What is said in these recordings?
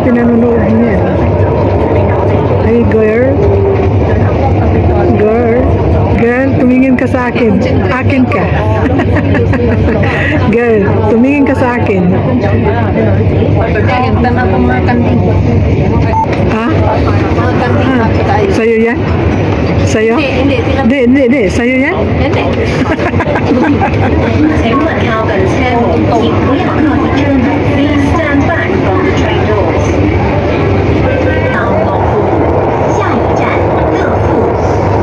pinanonood niya. Hey girl. Girl. Girl, tumingin ka sa akin. Akin ka. Girl, tumingin ka sa akin. Ha? Sa'yo yan? Sa'yo? Hindi. Sa'yo yan? Hindi. 请勿靠近車門，亦不要靠近車門。Please stand back from the train doors. 到樂富，下一站樂富。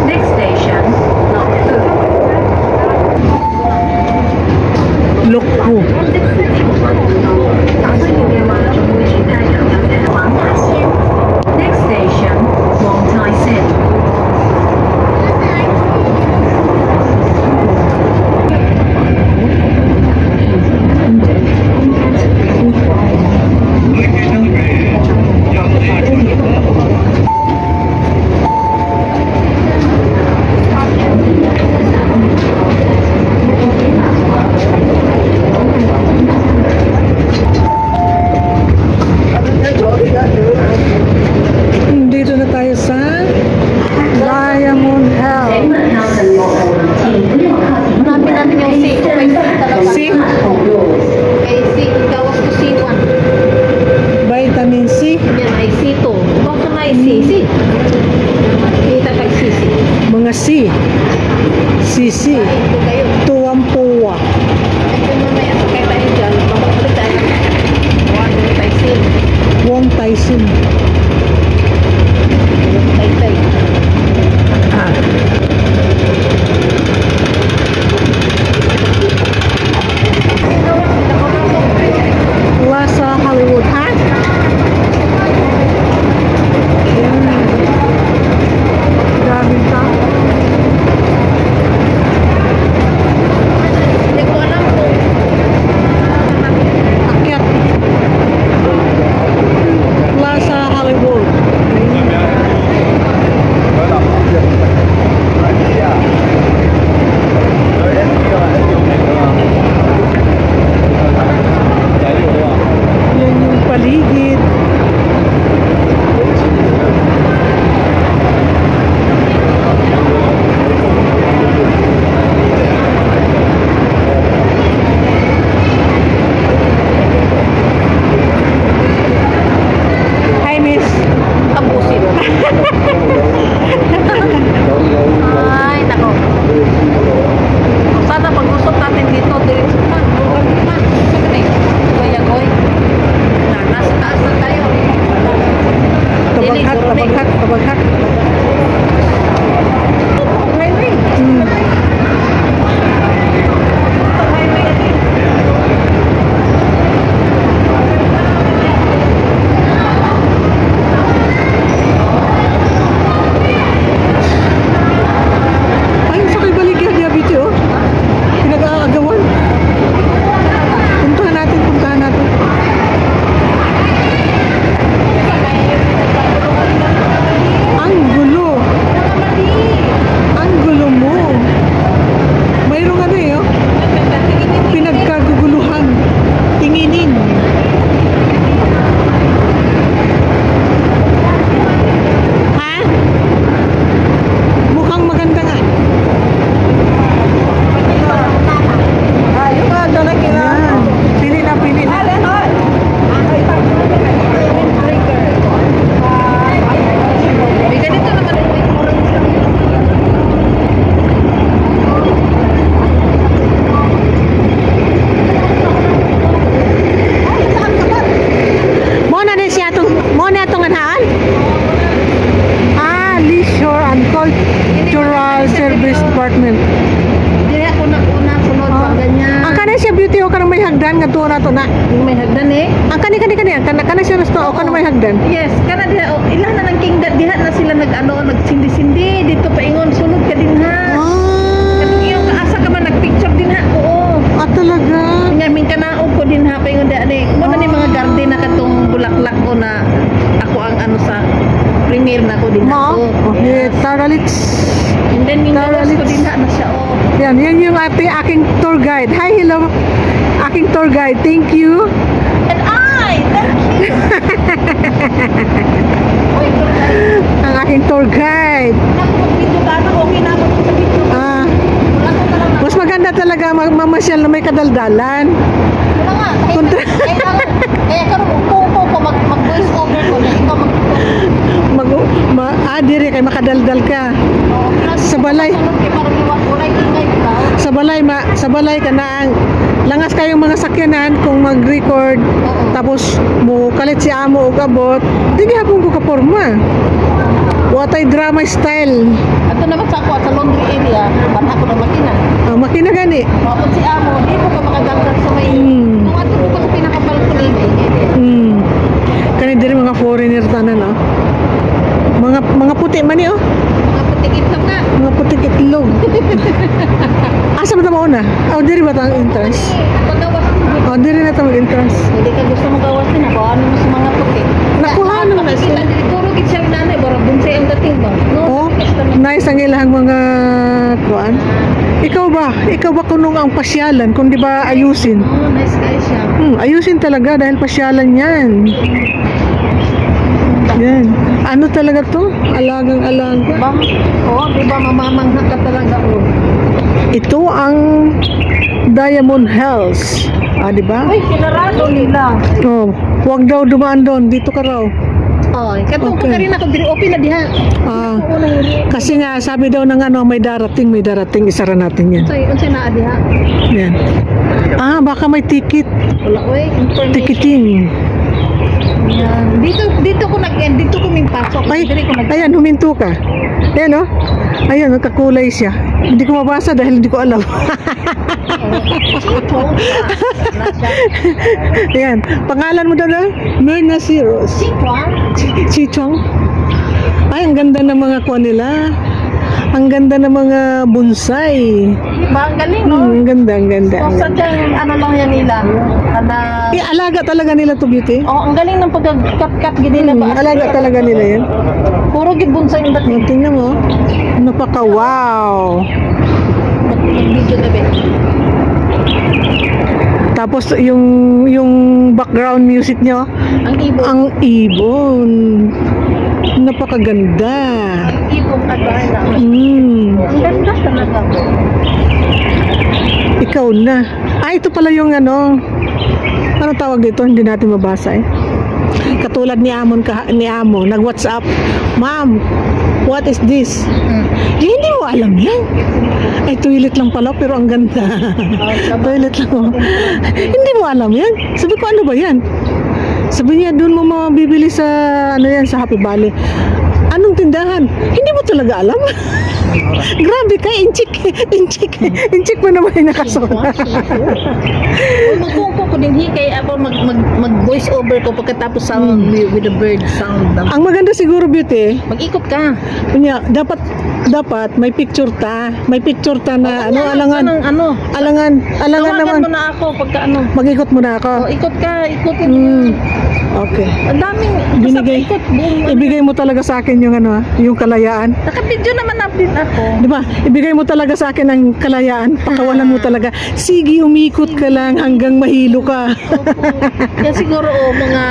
Next station, 樂富。Look po. 打需要嘅話，仲會轉介遊入嘅黃大仙。Next station, 黃大仙。Dito na tayo sa Diamond Health. Hanapin natin yung C. C? May C. Gawas ko C1. Vitamin C. Yan ay C2. Bakit na may C? Kita pag C. Mga C. CC. Ito kayo. Tuwampuwa. Ito mamaya sakay tayo dyan. Mabakulit tayo. Wag tayo C. Wong Tyson. Tay-tay. Ah. Plaza Hollywood, ha? Yan. Daming tao. Hindi ko alam kung Akyat. Plaza Hollywood. Yan yung paligid. Hi, miss. abusin. Ay, nako. Sana pag-usap natin dito, diretso man. Sige, Kuya Goy. Nasa taas na tayo. Kabaghat. Highway. Ay, sakay baligya diabetes, oh. Pinag-aagawan. Puntahan natin. Ang gulo. Ang gulo mo. Mayroong ano eh, oh. Pinagkaguguluhan. Tinginin. Ha? Mukhang maganda nga. Yan. Pili na. May ganito naman. Mo na itong anhaan? Leisure and Cultural Service Department. Hindi ako na sunod pag ganyan. Ang kanin siya beauty o kanang may hagdan nga tuwa na to na. Yung may hagdan eh. Ang kanin kanin siya resto o kanang may hagdan. Yes, kana diha ilan na ng kingdom diha na sila nagsindi-sindi dito paingon sunod ka din ha. Kanang iyong kaasa ka man nagpicture din ha. Oo. Talaga. Ngamin ka na ko din ha paingon diha ni. Mo na ni mga garden na katong bulaklak ko na ako ang ano sa premier na ko din ako. Taralits. And then yung gawas ko din na siya oh. Yan yung aking tour guide. Hi, hello. Aking tour guide. Thank you. And I, thank you. tour guide. Ako mag-video ka na, okay na ako sa video. Ah, Wala ko talaga. mas maganda talaga mamasyal na may kadaldalan. Wala nga. Kontra- Kaya karoon, upo ko, mag-voice over ko na ikaw Diri kay makadaldal ka. Sa balay. Sa balay ka na ang langas kayong mga sakyanan kung mag-record tapos mo kalit si amo og abot di gihapon ko ka porma. Watay drama style. Ato naman sa ako sa laundry area, banha ko na makina. Makina gani. Mapot si amo, di ko ka makaganggan sa may kung ato ko sa pinakabalkon Kani diri mga foreigner tanan no. Mga puti man ni oh. mga putik itlog nga. Mga putik itlog. Asa ba ta mauna? Oh, diri ba ta ang entrance? Pagawas Oh, diri na ta mag-entrance. hindi ka gusto mo gawasin ako, ano mo sa mga putik. Nakuha naman na sila. Puro gid siya nanay, bara bunsay ang dating ba? No. Oh, nice ang ilang mga kuan. Ikaw ba kunong ang pasyalan kung di ba ayusin? Oh, nice guy siya. Ayusin talaga dahil pasyalan yan. Yan. Ano talaga to? Alagang-alaga. Ba? Oo, di ba mamamangha ka talaga oh. Ito ang Diamond Hills. Di ba? Uy, sinarado nila. Oh, huwag daw dumaan doon. Dito ka raw. Oh, katong Okay. ka rin ako diri open na diha. Kasi nga, sabi daw ng may darating, isara natin yan. Unsay naa diha? Yan. Baka may ticket. Wala oy, information. Ticketing. Yan. Dito ko nag-end, dito ko pasok. Ay, Diri ko nag ayan, huminto ka. Ayan, oh. Ayan, nagkakulay siya. Hindi ko mabasa dahil hindi ko alam. Ayan, pangalan mo daw na? Myrna Siros. Chichong. Ay, ang ganda ng mga kuha nila. Ang ganda ng mga bonsai. Ba, ang galing, no? Ang ganda, ang ganda. So, sadyang ano lang yan nila. Alaga talaga nila to, beauty. Oh, ang galing ng pagka-cut gid nila ba? Alaga talaga nila yan. Puro gid bonsai yung dating. Tingnan mo. Napaka-wow. Mag-video na ba? Tapos yung background music niya, Ang ibon. ang ibon. Napakaganda. Ang ibon at na. Ang ganda talaga. Ikaw na. Ito pala yung ano tawag dito? Hindi natin mabasa eh. Katulad ni Amo, nag-WhatsApp, "Ma'am, what is this?" Hindi mo alam yan. Ay, toilet lang pala, pero ang ganda. Toilet lang. Oh. Hindi mo alam yan. Sabi ko, ano ba yan? Sabi niya, doon mo mabibili sa, sa Happy Valley. Anong tindahan? Hindi mo talaga alam. Grabe ka, inchik mo naman yung nakasulat. Magkungko ko din kay ako mag voice over ko pagkatapos sound with the bird sound. Ang maganda siguro, beauty, Mag-ikot ka. kunya, dapat may picture ta. May picture ta na alangan. Alangan Tawagan naman. mo na ako pagka Mag-ikot mo na ako. ikot ka, ikotin mo. Okay. Ang daming Binigay. ikot. Ibigay mo talaga sa akin yung yung kalayaan. Naka-video naman update ako. Di ba? Ibigay mo talaga sa akin ang kalayaan. Pakawalan mo talaga. Sige, umikot ka lang hanggang mahilo ka. Yan siguro mga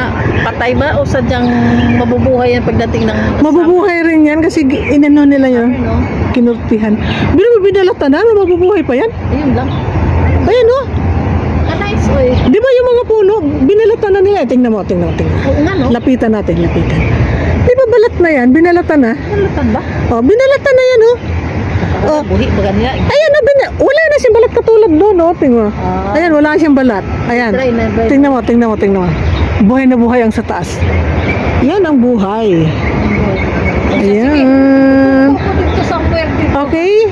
patay ba o sadyang mabubuhay yan pagdating ng Mabubuhay rin yan kasi inano nila yun. no? Kinurtihan. Binalatan na, mabubuhay pa yan. Ayun lang. Ayan o. Nice oy. Di ba yung mga puno, binalatan na nila. Tingnan mo. Oo nga no. Lapitan natin. Di ba balat na yan? Binalatan na. Nalatan ba? Oh, binalatan na yan oh. Oh. Buhi ba ganyan? Ayan o, wala na siyang balat katulad doon oh. Tingnan mo. Ayan, wala siyang balat. Ayan. Try na ba? Tingnan mo. Buhay na buhay ang sa taas. Yan ang buhay. Ayan. Dito somewhere dito. Okay.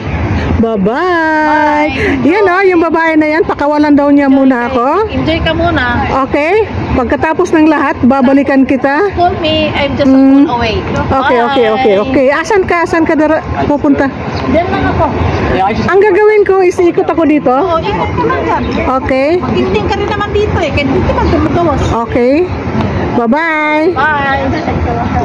Bye-bye. Yan o, yung babae na yan, pakawalan daw niya muna ako. Enjoy ka muna. Okay? Pagkatapos ng lahat, babalikan kita. Call me. I'm just a phone away. Okay. Asan ka pupunta? Diyan lang ako. Ang gagawin ko is ikot ako dito. Oo, ikot ka lang yan. Okay? Magtinting ka rin naman dito eh. Kaya dito magkagawas. Okay. Bye-bye. Bye.